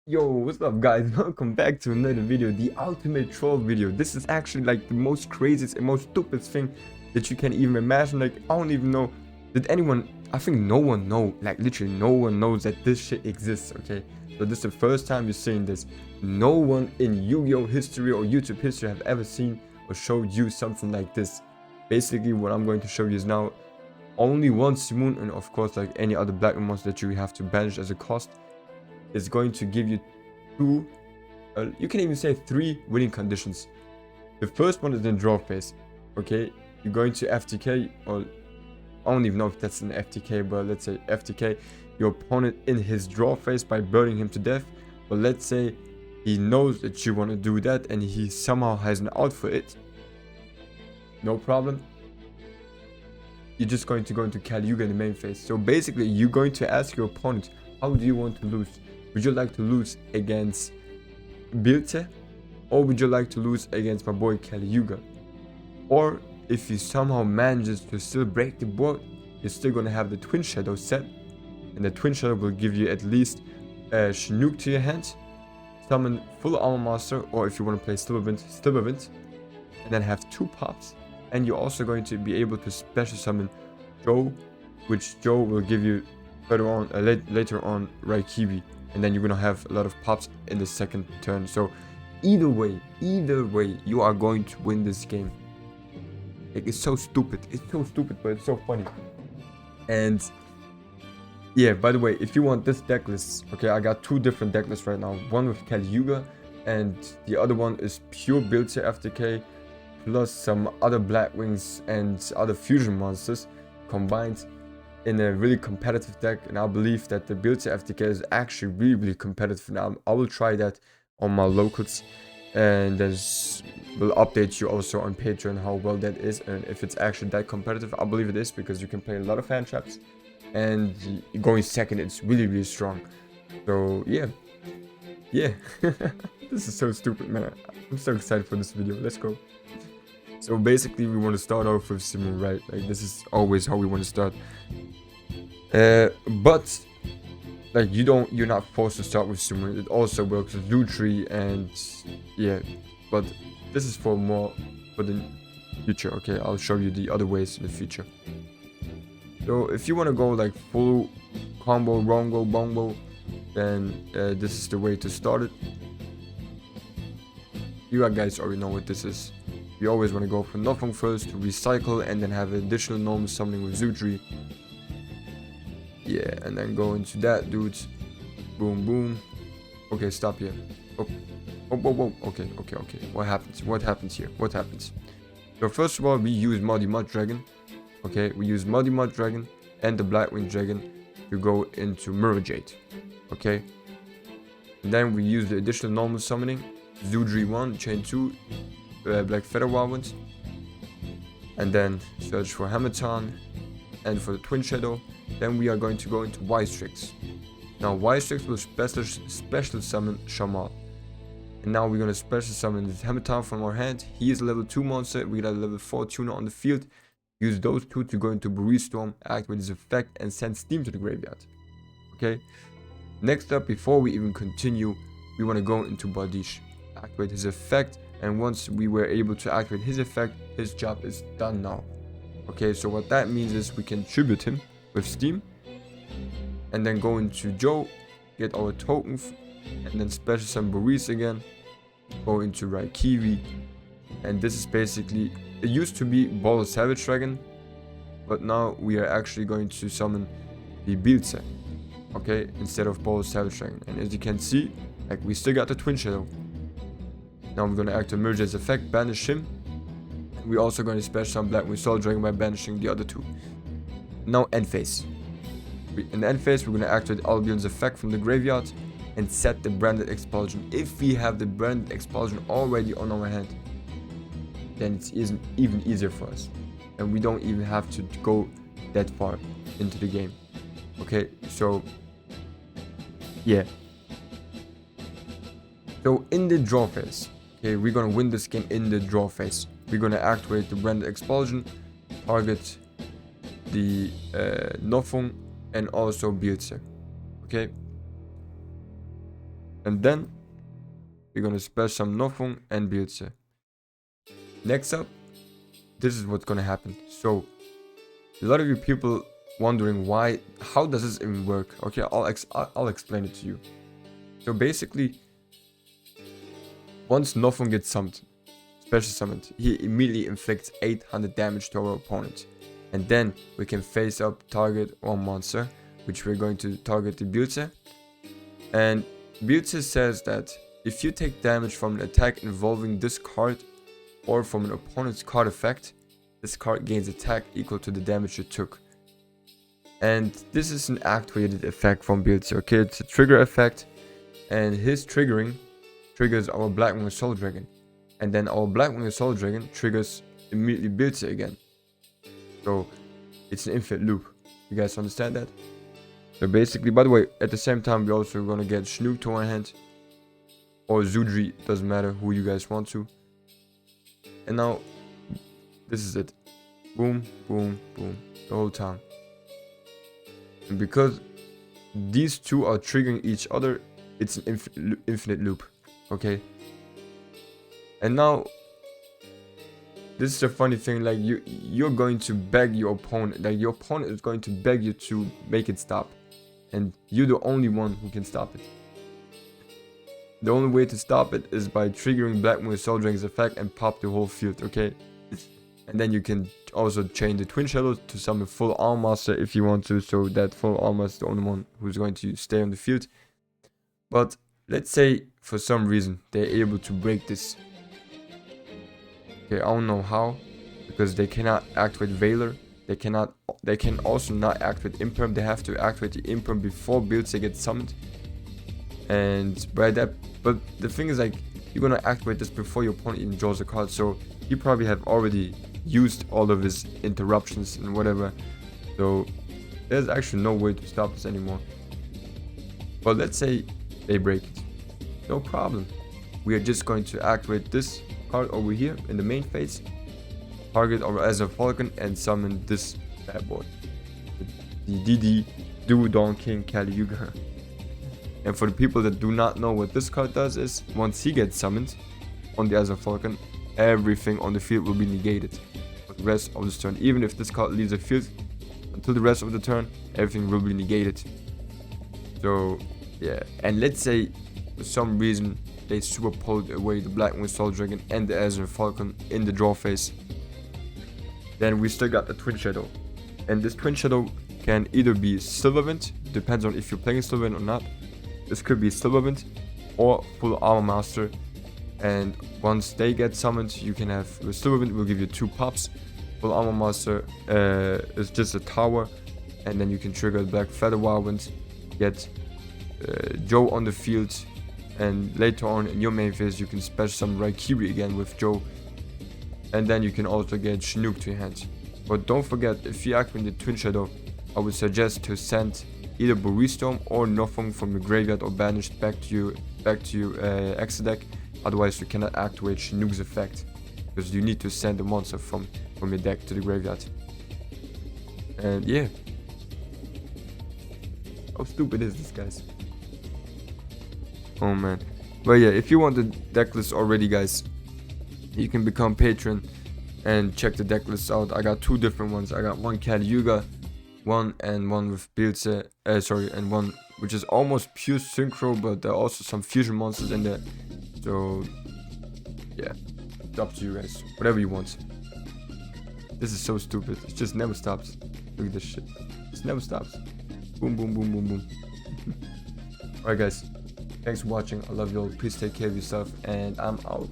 Yo, what's up guys? Welcome back to another video, the ultimate troll video. This is actually like the most craziest and most stupidest thing that you can even imagine. Like, I don't even know that anyone, I think no one know, like literally no one knows that this shit exists, okay? So this is the first time you're seeing this. No one in Yu-Gi-Oh history or YouTube history have ever seen or showed you something like this. Basically, what I'm going to show you is now only one Simoon, and of course like any other black monster that you have to banish as a cost, is going to give you two, you can even say three winning conditions. The first one is in draw phase. Okay, you're going to FTK, or I don't even know if that's an FTK, but let's say FTK your opponent in his draw phase by burning him to death. But let's say he knows that you want to do that and he somehow has an out for it. No problem. You're just going to go into Yuga in the main phase. So basically, you're going to ask your opponent, how do you want to lose? Would you like to lose against Bilte, or would you like to lose against my boy Yuga? Or if he somehow manages to still break the board, you're still gonna have the Twin Shadow set, and the Twin Shadow will give you at least a Chinook to your hand, summon full Armor Master, or if you want to play Stubberwind, and then have two pops. And you're also going to be able to special summon Joe, which Joe will give you further on, later on Raikibi, and then you're gonna have a lot of pops in the second turn. So either way, you are going to win this game. Like, it's so stupid, but it's so funny. And yeah, by the way, if you want this deck list, okay, I got two different deck lists right now. One with Yuga, and the other one is pure Build-Tier FTK plus some other Black Wings and other fusion monsters combined in a really competitive deck. And I believe that the Build-Tier FTK is actually really competitive now. I will try that on my locals, and then will update you also on Patreon how well that is, and if it's actually that competitive. I believe it is, because you can play a lot of hand traps, and going second, it's really strong. So yeah this is so stupid, man. I'm so excited for this video. Let's go. So basically, we want to start off with Simon, right? Like, this is always how we want to start. But like, you're not forced to start with Simon. It also works with Lutri, and yeah. But this is for the future. Okay, I'll show you the other ways in the future. So if you want to go like full combo, Rongo, Bongo, then this is the way to start it. You guys already know what this is. You always want to go for nothing first to recycle, and then have additional normal summoning with Zutri. Yeah, and then go into that, dudes. Boom, boom. Okay, stop here. Oh, whoa. Okay. What happens here? So first of all, we use Muddy Mud Dragon. Okay, we use Muddy Mud Dragon and the Blackwing Dragon to go into Mirror Jade. Okay. And then we use the additional normal summoning, Zudri 1, Chain 2, Black Feather Wildwinds. And then search for Hammerton and for the Twin Shadow. Then we are going to go into Wystrix. Now Wystrix will special summon Shamal. And now we're going to special summon this Hammerton from our hand. He is a level 2 monster. We got a level 4 tuner on the field. Use those two to go into Breeze Storm, activate his effect, and send Steam to the graveyard. Okay. Next up, before we even continue, we want to go into Bardiche, activate his effect, and once we were able to activate his effect, his job is done now. Okay, so what that means is we can tribute him with Steam, and then go into Joe, get our tokens, and then special summon Boris again, go into Raikibi, and this is basically, it used to be Ball of Savage Dragon, but now we are actually going to summon the Bilze, okay, instead of Ball of Savage Dragon. And as you can see, like, we still got the Twin Shadow. Now we're going to activate Merge's effect, banish him. We're also going to special summon Blackwing Soul Dragon by banishing the other two. Now end phase. In the end phase, we're going to activate Albion's effect from the graveyard and set the Branded Expulsion. If we have the Branded Expulsion already on our hand, then it's even easier for us, and we don't even have to go that far into the game. Okay, so yeah. So in the draw phase, okay, we're gonna win this game in the draw phase. We're gonna activate the Branded Expulsion, target the Nofung, and also Bielze. Okay. And then we're gonna splash some Nofung and Bilze. Next up, this is what's gonna happen. So a lot of you people wondering how does this even work? Okay, I'll explain it to you. So basically, once Nofung gets summoned, special summoned, he immediately inflicts 800 damage to our opponent. And then we can face up target one monster, which we're going to target the Bilze. And Bilze says that if you take damage from an attack involving this card or from an opponent's card effect, this card gains attack equal to the damage you took. And this is an activated effect from Bilze. Okay, it's a trigger effect, and his triggering triggers our Blackwing Soul Dragon, and then our Blackwing Soul Dragon triggers immediately Bilze again. So it's an infinite loop. You guys understand that? So basically, by the way, at the same time we're also gonna get Snook to our hand, or Zudri, doesn't matter who you guys want to. And now this is it. Boom, boom, boom, the whole time. And because these two are triggering each other, it's an infinite loop. Okay. And now this is a funny thing, like you're going to beg your opponent, like your opponent is going to beg you to make it stop, and you're the only one who can stop it. The only way to stop it is by triggering Blackwing Soul Dragon's effect and pop the whole field, okay? And then you can also chain the Twin Shadows to summon full Armor Master if you want to, so that full Armor is the only one who's going to stay on the field. But let's say for some reason they're able to break this. Okay, I don't know how, because they cannot activate Valor. They can also not activate Imperm. They have to activate the Imperm before Bilze gets summoned. And by that, but the thing is, like, you're gonna activate this before your opponent even draws a card, so he probably have already used all of his interruptions and whatever. So there's actually no way to stop this anymore. But let's say they break it. No problem. We are just going to activate this card over here in the main phase, target our Azure Falcon, and summon this bad boy, the DD Duo Dawn King Kali Yuga. And for the people that do not know what this card does is, once he gets summoned on the Azure Falcon, everything on the field will be negated for the rest of this turn. Even if this card leaves the field until the rest of the turn, everything will be negated. So yeah, and let's say for some reason they superposed away the Blackwing Soul Dragon and the Azure Falcon in the draw phase, then we still got the Twin Shadow. And this Twin Shadow can either be Silverwind, depends on if you're playing Silverwind or not. This could be Silverwind or Full Armor Master. And once they get summoned, you can have Silverwind will give you 2 pops. Full Armor Master is just a tower, and then you can trigger the Black Feather Whirlwind, get Joe on the field, and later on in your main phase you can special summon Raikiri again with Joe, and then you can also get Chinook to your hand. But don't forget, if you activate the Twin Shadow, I would suggest to send either Buristorm or Nofung from your graveyard or banished back to your extra deck. Otherwise you cannot activate Chinook's effect, because you need to send the monster from your deck to the graveyard. And yeah, how stupid is this, guys? Oh man. But yeah, if you want the deck list already, guys, you can become patron and check the deck list out. I got 2 different ones. I got one Kali Yuga, one with Bilze, and one which is almost pure synchro, but there are also some fusion monsters in there. So yeah, it's up to you guys, whatever you want. This is so stupid, it just never stops. Look at this shit, it never stops. Boom, boom, boom, boom, boom. Alright guys, thanks for watching. I love you all. Please take care of yourself, and I'm out.